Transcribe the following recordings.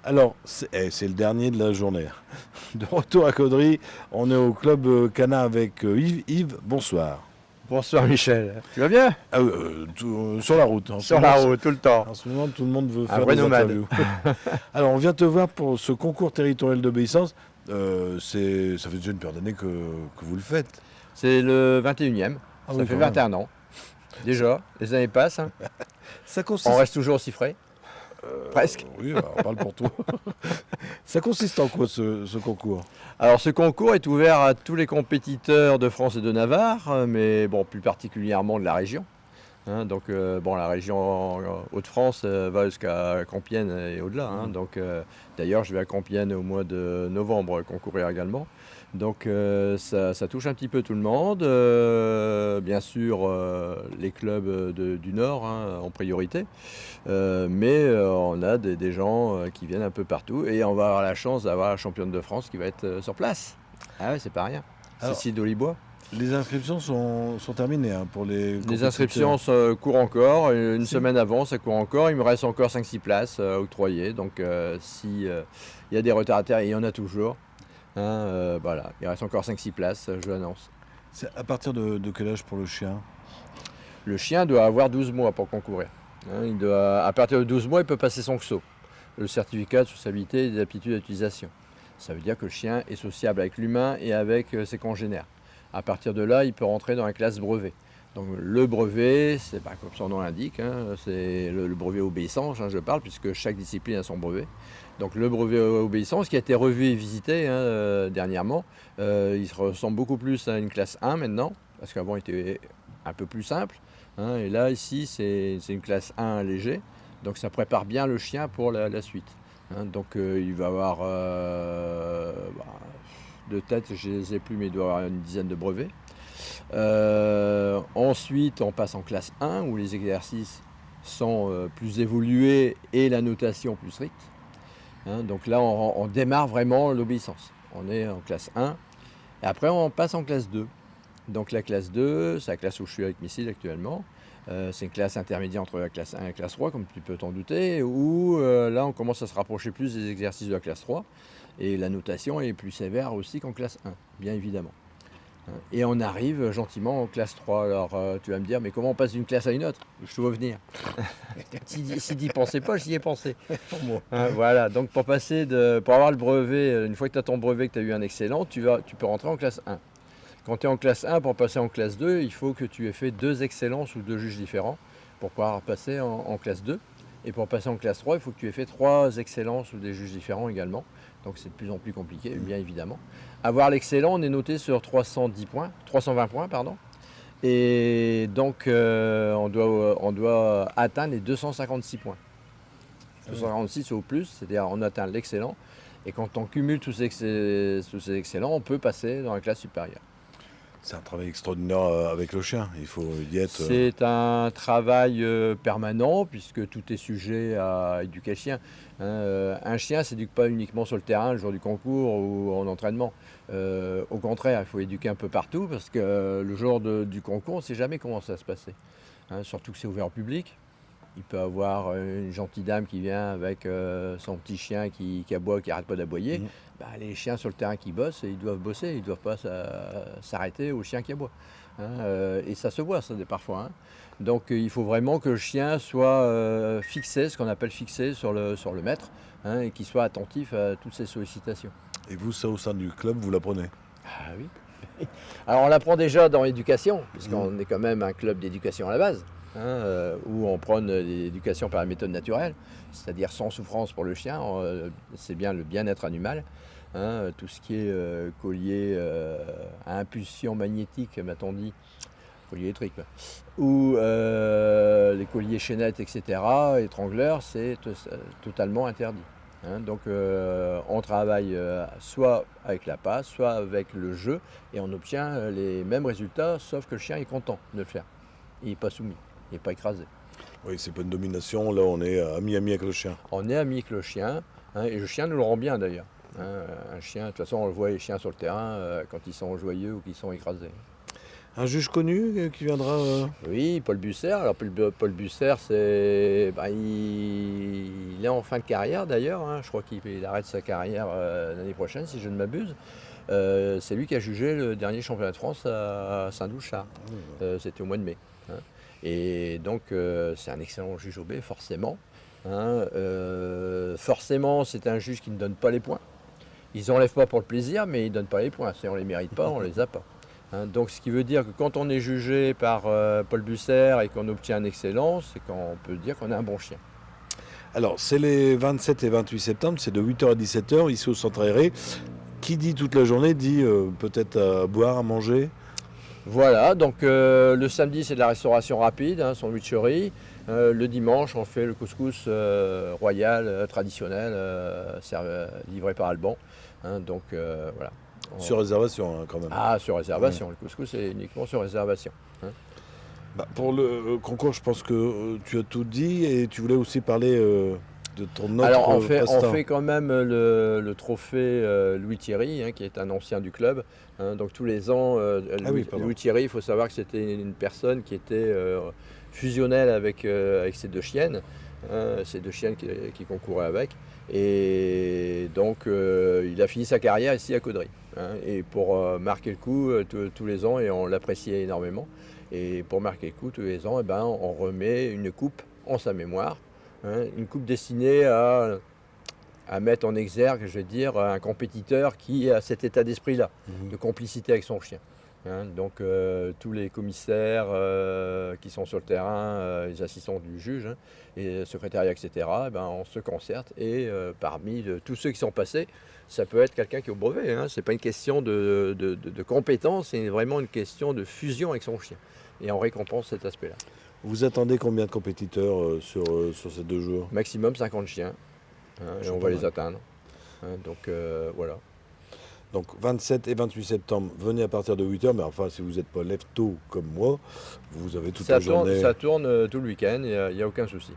Alors, c'est le dernier de la journée. De retour à Caudry, on est au club Cana avec Yves. Yves, bonsoir. Bonsoir Michel, tu vas bien? Sur la route. Sur la route, tout le temps. En ce moment, tout le monde veut Un faire vrai des nomade. interviews. Alors, on vient te voir pour ce concours territorial d'obéissance. Ça fait déjà une paire d'années que vous le faites. C'est le 21e, Ah ça oui, fait quand 21 ans. Déjà, les années passent, hein. Ça consiste... On reste toujours aussi frais. Presque. Oui, on parle pour tout. Ça consiste en quoi ce concours? Alors ce concours est ouvert à tous les compétiteurs de France et de Navarre, mais bon, plus particulièrement de la région. Hein, donc la région Hauts-de-France va jusqu'à Compiègne et au-delà. Hein, donc d'ailleurs, je vais à Compiègne au mois de novembre concourir également. Donc ça touche un petit peu tout le monde. Bien sûr, les clubs du Nord hein, en priorité. Mais on a des gens qui viennent un peu partout. Et on va avoir la chance d'avoir la championne de France qui va être sur place. Ah ouais, c'est pas rien. Cécile Dolibois. Les inscriptions sont terminées hein, pour les Les inscriptions courent encore. Une semaine avant, ça court encore. Il me reste encore 5-6 places à octroyer. Donc s'il y a des retardataires, et il y en a toujours. Hein, voilà, il reste encore 5-6 places, je l'annonce. C'est à partir de quel âge pour le chien? Le chien doit avoir 12 mois pour concourir. Hein, à partir de 12 mois, il peut passer son XO, le certificat de sociabilité et des aptitudes d'utilisation. Ça veut dire que le chien est sociable avec l'humain et avec ses congénères. À partir de là, il peut rentrer dans la classe brevet. Donc le brevet, c'est comme son nom l'indique, hein, c'est le brevet obéissance, hein, je parle, puisque chaque discipline a son brevet. Donc le brevet obéissance qui a été revu et visité dernièrement, il ressemble beaucoup plus à une classe 1 maintenant, parce qu'avant il était un peu plus simple. Hein, et là ici c'est une classe 1 léger, donc ça prépare bien le chien pour la suite. Hein, donc il va avoir, de tête je ne les ai plus, mais il doit avoir une dizaine de brevets. Ensuite, on passe en classe 1 où les exercices sont plus évolués et la notation plus stricte. Hein, donc là, on démarre vraiment l'obéissance. On est en classe 1 et après, on passe en classe 2. Donc la classe 2, c'est la classe où je suis avec Missile actuellement. C'est une classe intermédiaire entre la classe 1 et la classe 3, comme tu peux t'en douter, où là, on commence à se rapprocher plus des exercices de la classe 3. Et la notation est plus sévère aussi qu'en classe 1, bien évidemment. Et on arrive gentiment en classe 3. Alors tu vas me dire, mais comment on passe d'une classe à une autre? Je te vois venir. Si tu n'y pensais pas, j'y ai pensé. Voilà, donc pour avoir le brevet, une fois que tu as ton brevet, que tu as eu un excellent, tu peux rentrer en classe 1. Quand tu es en classe 1, pour passer en classe 2, il faut que tu aies fait 2 excellences ou 2 juges différents pour pouvoir passer en classe 2. Et pour passer en classe 3, il faut que tu aies fait 3 excellences ou des juges différents également. Donc c'est de plus en plus compliqué, bien évidemment. Avoir l'excellent, on est noté sur 320 points, pardon. Et donc on doit atteindre les 256 points. 256 au plus, c'est-à-dire on atteint l'excellent. Et quand on cumule tous ces excellents, on peut passer dans la classe supérieure. C'est un travail extraordinaire avec le chien, il faut y être... C'est un travail permanent puisque tout est sujet à éduquer le chien. Un chien ne s'éduque pas uniquement sur le terrain le jour du concours ou en entraînement. Au contraire, il faut éduquer un peu partout parce que le jour du concours, on ne sait jamais comment ça va se passer. Surtout que c'est ouvert au public. Il peut avoir une gentille dame qui vient avec son petit chien qui aboie, qui n'arrête pas d'aboyer. Les chiens sur le terrain qui bossent, ils doivent bosser, ils ne doivent pas s'arrêter au chien qui aboie. Et ça se voit, ça, parfois. Hein. Donc il faut vraiment que le chien soit fixé, ce qu'on appelle fixé sur le maître, hein, et qu'il soit attentif à toutes ces sollicitations. Et vous, ça au sein du club, vous l'apprenez? Ah oui. Alors on l'apprend déjà dans l'éducation, puisqu'on est quand même un club d'éducation à la base. Où on prône l'éducation par la méthode naturelle, c'est-à-dire sans souffrance pour le chien, c'est bien le bien-être animal. Tout ce qui est collier à impulsion magnétique, m'a-t-on dit, collier électrique, ou les colliers chaînettes, etc., étrangleurs, c'est totalement interdit. Donc on travaille soit avec la passe, soit avec le jeu, et on obtient les mêmes résultats, sauf que le chien est content de le faire. Il n'est pas soumis. Il n'est pas écrasé. Oui, c'est pas une domination, là on est ami-ami avec le chien. On est ami avec le chien, et le chien nous le rend bien d'ailleurs. Un chien, de toute façon on le voit les chiens sur le terrain quand ils sont joyeux ou qu'ils sont écrasés. Un juge connu qui viendra Oui, Paul Busser. Alors Paul Busser, il est en fin de carrière d'ailleurs, hein. Je crois qu'il arrête sa carrière l'année prochaine, si je ne m'abuse. C'est lui qui a jugé le dernier championnat de France à Saint-Doulchard. C'était au mois de mai, hein. Et donc c'est un excellent juge au B, forcément, hein. Forcément, c'est un juge qui ne donne pas les points. Ils n'enlèvent pas pour le plaisir, mais ils ne donnent pas les points. Si on ne les mérite pas, on ne les a pas. Hein, donc ce qui veut dire que quand on est jugé par Paul Busser et qu'on obtient un excellent, c'est qu'on peut dire qu'on a un bon chien. Alors, c'est les 27 et 28 septembre, c'est de 8h à 17h, ici au centre aéré. Qui dit toute la journée dit peut-être à boire, à manger. Voilà, donc le samedi c'est de la restauration rapide, hein, sandwicherie. Le dimanche on fait le couscous royal, traditionnel, livré par Alban. Hein, donc voilà. Sur réservation hein, quand même. Ah, sur réservation, le couscous c'est uniquement sur réservation. Hein. Bah, pour le concours, je pense que tu as tout dit et tu voulais aussi parler de ton autre Alors on passe-temps. fait quand même le trophée Louis Thierry, hein, qui est un ancien du club. Hein, donc tous les ans, Louis Thierry, il faut savoir que c'était une personne qui était fusionnelle avec ses deux chiennes, hein, ces deux chiennes qui concouraient avec. Et donc il a fini sa carrière ici à Caudry. Hein, et pour marquer le coup tous les ans, et on l'appréciait énormément. Et pour marquer le coup tous les ans, on remet une coupe en sa mémoire. Hein, une coupe destinée à mettre en exergue, je vais dire, un compétiteur qui a cet état d'esprit-là, de complicité avec son chien. Hein, donc tous les commissaires qui sont sur le terrain, les assistants du juge, hein, et le secrétariat, etc., on se concerte et parmi tous ceux qui sont passés, ça peut être quelqu'un qui est au brevet. Hein, c'est pas une question de compétence, c'est vraiment une question de fusion avec son chien. Et on récompense cet aspect-là. Vous attendez combien de compétiteurs sur ces 2 jours? Maximum 50 chiens, hein, et on va les atteindre. Hein, donc voilà. Donc 27 et 28 septembre, venez à partir de 8h, mais enfin si vous n'êtes pas lève tôt comme moi, vous avez toute la journée. Ça tourne tout le week-end, il n'y a aucun souci.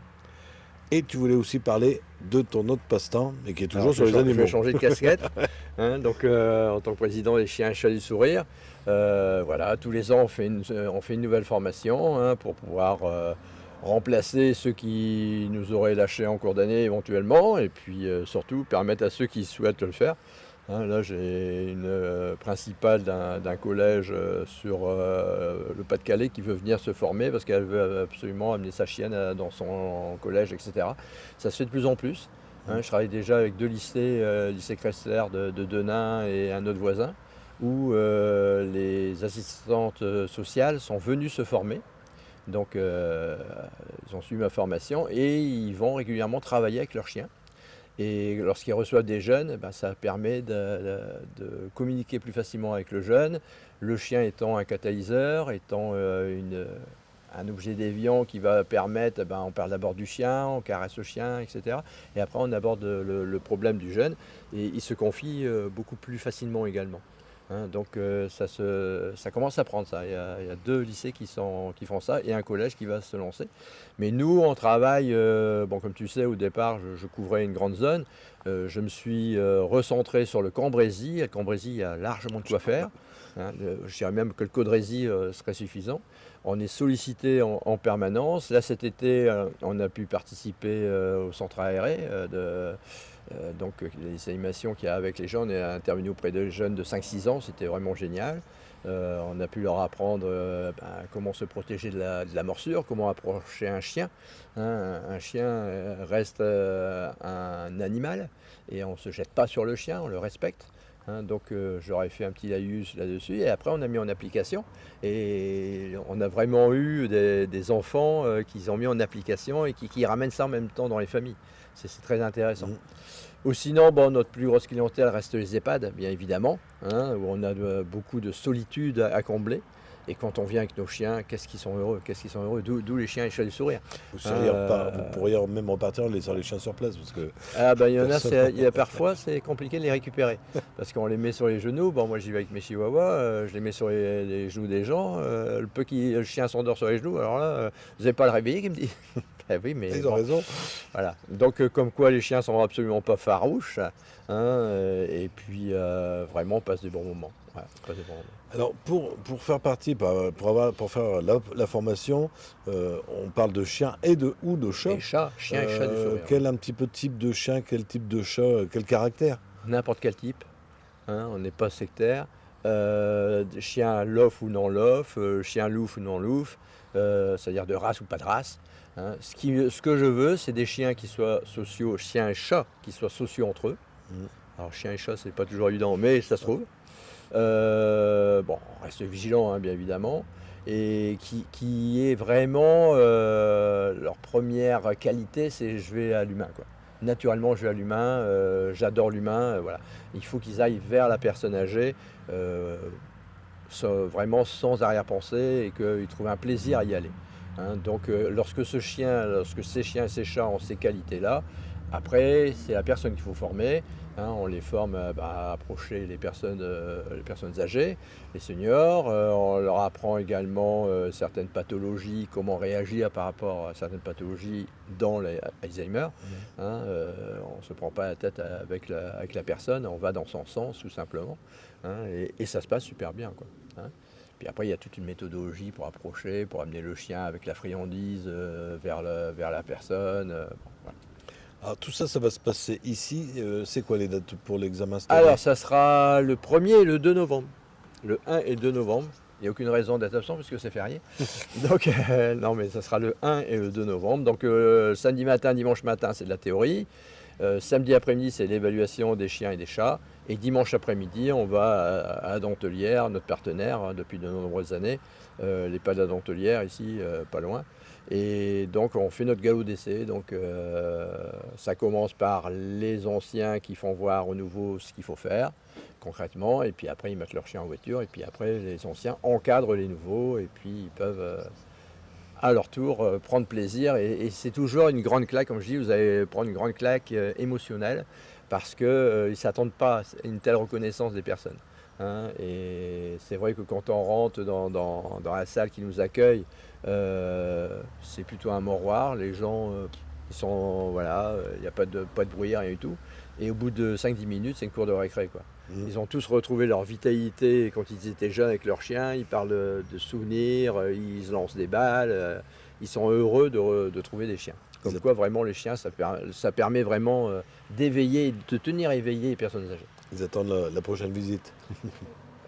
Et tu voulais aussi parler de ton autre passe-temps, mais qui est toujours sur les animaux. Je vais changer de casquette. Hein, donc, en tant que président des chiens chats du sourire, voilà, tous les ans, on fait une nouvelle formation, hein, pour pouvoir remplacer ceux qui nous auraient lâchés en cours d'année éventuellement, et puis surtout permettre à ceux qui souhaitent le faire. Hein, là, j'ai une principale d'un collège sur le Pas-de-Calais qui veut venir se former parce qu'elle veut absolument amener sa chienne dans son collège, etc. Ça se fait de plus en plus. Hein, je travaille déjà avec 2 lycées, lycée Chrysler de Denain et un autre voisin, où les assistantes sociales sont venues se former. Donc, ils ont suivi ma formation et ils vont régulièrement travailler avec leurs chiens. Et lorsqu'ils reçoivent des jeunes, ça permet de communiquer plus facilement avec le jeune, le chien étant un catalyseur, étant un objet déviant qui va permettre, on parle d'abord du chien, on caresse le chien, etc. Et après on aborde le problème du jeune et il se confie beaucoup plus facilement également. Hein, donc ça commence à prendre ça. Il y a 2 lycées qui font ça et un collège qui va se lancer. Mais nous, on travaille, comme tu sais, au départ, je couvrais une grande zone. Je me suis recentré sur le Cambrésis. À Cambrésis, il y a largement de quoi faire. Hein, je dirais même que le Caudrésis serait suffisant. On est sollicité en permanence. Là, cet été, on a pu participer au centre aéré donc les animations qu'il y a avec les jeunes, on est intervenu auprès de jeunes de 5-6 ans, c'était vraiment génial. On a pu leur apprendre comment se protéger de la morsure, comment approcher un chien. Hein, un chien reste un animal et on ne se jette pas sur le chien, on le respecte. Hein, donc j'aurais fait un petit laïus là-dessus et après on a mis en application et on a vraiment eu des enfants qui ont mis en application et qui ramènent ça en même temps dans les familles. C'est très intéressant. Ou sinon, notre plus grosse clientèle reste les EHPAD, bien évidemment, hein, où on a beaucoup de solitude à combler. Et quand on vient avec nos chiens, qu'est-ce qu'ils sont heureux, d'où les chiens et chats du sourire. Vous pourriez même repartir en laissant les chiens sur place. Parce que il y a parfois, c'est compliqué de les récupérer. Parce qu'on les met sur les genoux. Moi, j'y vais avec mes chihuahuas, je les mets sur les genoux des gens. Le chien s'endort sur les genoux. Alors là, vous n'avez pas le réveiller qui me dit. Oui, mais ils ont raison. Voilà. Donc, comme quoi les chiens sont absolument pas farouches. Hein, et puis, vraiment, on passe des bons moments. Ouais, Alors, pour faire partie, pour faire la formation, on parle de chien ou de chat. Et chat, chien et chat du sourire. Quel un petit peu type de chien, quel type de chat, quel caractère? N'importe quel type, hein, on n'est pas sectaire. Chien lof ou non lof, chien louf ou non louf, c'est-à-dire de race ou pas de race, hein. Ce que je veux, c'est des chiens qui soient sociaux, chiens et chats qui soient sociaux entre eux. Mm. Alors chien et chat, c'est pas toujours évident, mais ça se trouve. Bon, on reste vigilant, hein, bien évidemment, et qui est vraiment leur première qualité, c'est je vais à l'humain, quoi. Naturellement, je vais à l'humain, j'adore l'humain, voilà. Il faut qu'ils aillent vers la personne âgée, euh, vraiment sans arrière-pensée, et qu'ils trouvent un plaisir à y aller, hein. Donc, lorsque ces chiens et ces chats ont ces qualités-là, après, c'est la personne qu'il faut former, hein. On les forme à approcher les personnes âgées, les seniors. On leur apprend également certaines pathologies, comment réagir par rapport à certaines pathologies dans l'Alzheimer, hein. On ne se prend pas la tête avec la personne, on va dans son sens tout simplement, hein, et ça se passe super bien, quoi, hein. Puis après, il y a toute une méthodologie pour approcher, pour amener le chien avec la friandise vers la personne. Bon, voilà. Alors, tout ça, ça va se passer ici. C'est quoi les dates pour l'examen cette année? Alors, ça sera le 1er et le 2 novembre. Le 1 et le 2 novembre. Il n'y a aucune raison d'être absent puisque c'est férié. Donc, non, mais ça sera le 1 et le 2 novembre. Donc, samedi matin, dimanche matin, c'est de la théorie. Samedi après-midi, c'est l'évaluation des chiens et des chats. Et dimanche après-midi, on va à la Dentelière, notre partenaire, hein, depuis de nombreuses années. Les pas de la Dentelière, ici, pas loin. Et donc, on fait notre galop d'essai. Donc, ça commence par les anciens qui font voir aux nouveaux ce qu'il faut faire, concrètement. Et puis après, ils mettent leur chien en voiture. Et puis après, les anciens encadrent les nouveaux. Et puis, ils peuvent, à leur tour, prendre plaisir. Et c'est toujours une grande claque, comme je dis, vous allez prendre une grande claque émotionnelle parce qu'ils ne s'attendent pas à une telle reconnaissance des personnes, hein. Et c'est vrai que quand on rentre dans la salle qui nous accueille, c'est plutôt un moroir. Les gens, ils sont, voilà, il n'y a pas de bruit, rien du tout. Et au bout de 5-10 minutes, c'est une cour de récré, quoi. Ils ont tous retrouvé leur vitalité quand ils étaient jeunes avec leurs chiens. Ils parlent de souvenirs, ils se lancent des balles. Ils sont heureux de trouver des chiens. Comme quoi, vraiment, les chiens, ça permet vraiment d'éveiller, de tenir éveillé les personnes âgées. Ils attendent la prochaine visite.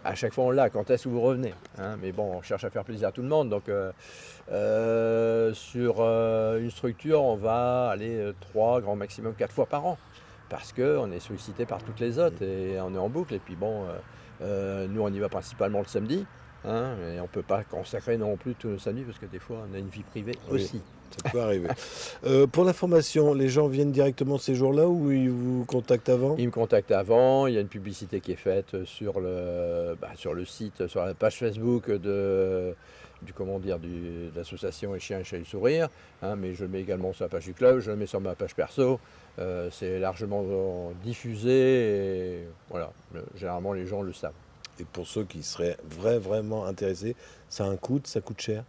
À chaque fois, on l'a. Quand est-ce que vous revenez, hein? Mais bon, on cherche à faire plaisir à tout le monde. Donc, sur une structure, on va aller 3, grand maximum 4 fois par an. Parce qu'on est sollicité par toutes les autres et on est en boucle. Et puis bon, nous, on y va principalement le samedi, hein, et on ne peut pas consacrer non plus tous nos samedis parce que des fois, on a une vie privée aussi. Ça peut arriver. Pour la formation, les gens viennent directement ces jours-là ou ils vous contactent avant? Ils me contactent avant, il y a une publicité qui est faite sur le site, sur la page Facebook de l'association Les Chiens et Chats du Sourire, hein, mais je le mets également sur la page du club, je le mets sur ma page perso. C'est largement diffusé et voilà, généralement les gens le savent. Et pour ceux qui seraient vraiment intéressés, ça coûte cher?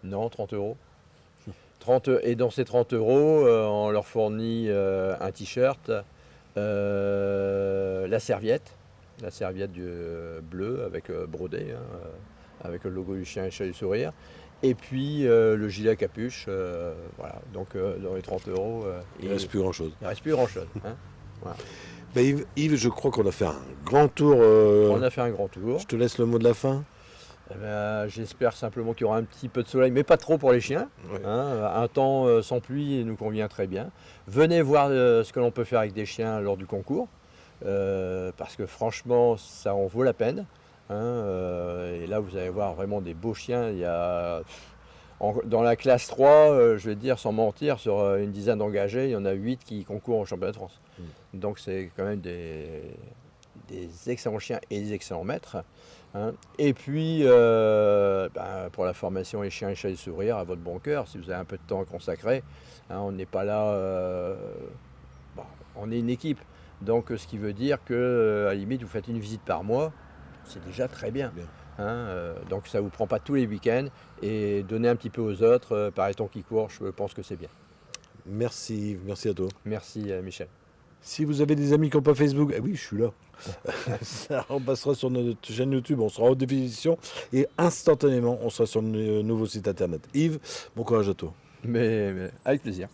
Non, 30 euros. Et dans ces 30 euros, on leur fournit un t-shirt, la serviette bleu avec brodé, hein, avec le logo du chien et chat du sourire, et puis le gilet à capuche, voilà. Donc dans les 30 euros, Il ne reste plus grand-chose. Il ne reste plus grand-chose, hein. Voilà. Ben, Yves, je crois qu'on a fait un grand tour. On a fait un grand tour. Je te laisse le mot de la fin. Eh ben, j'espère simplement qu'il y aura un petit peu de soleil, mais pas trop pour les chiens, Ouais. hein. Un temps sans pluie nous convient très bien. Venez voir ce que l'on peut faire avec des chiens lors du concours, parce que franchement, ça en vaut la peine, hein. Et là, vous allez voir vraiment des beaux chiens. Il y a, dans la classe 3, je vais dire sans mentir, sur une dizaine d'engagés, il y en a 8 qui concourent au championnat de France. Donc c'est quand même des excellents chiens et des excellents maîtres, hein. Et puis, pour la formation Les Chiens et Chats du Sourire, à votre bon cœur, si vous avez un peu de temps à consacrer, hein, on n'est pas là, on est une équipe. Donc ce qui veut dire que, à la limite, vous faites une visite par mois, c'est déjà très bien. Hein, donc ça ne vous prend pas tous les week-ends, et donner un petit peu aux autres, par les temps qui courent, je pense que c'est bien. Merci Yves, merci à toi. Merci Michel. Si vous avez des amis qui n'ont pas Facebook, eh oui, je suis là. On passera sur notre chaîne YouTube, on sera en haute définition et instantanément, on sera sur le nouveau site internet. Yves, bon courage à toi. Mais avec plaisir.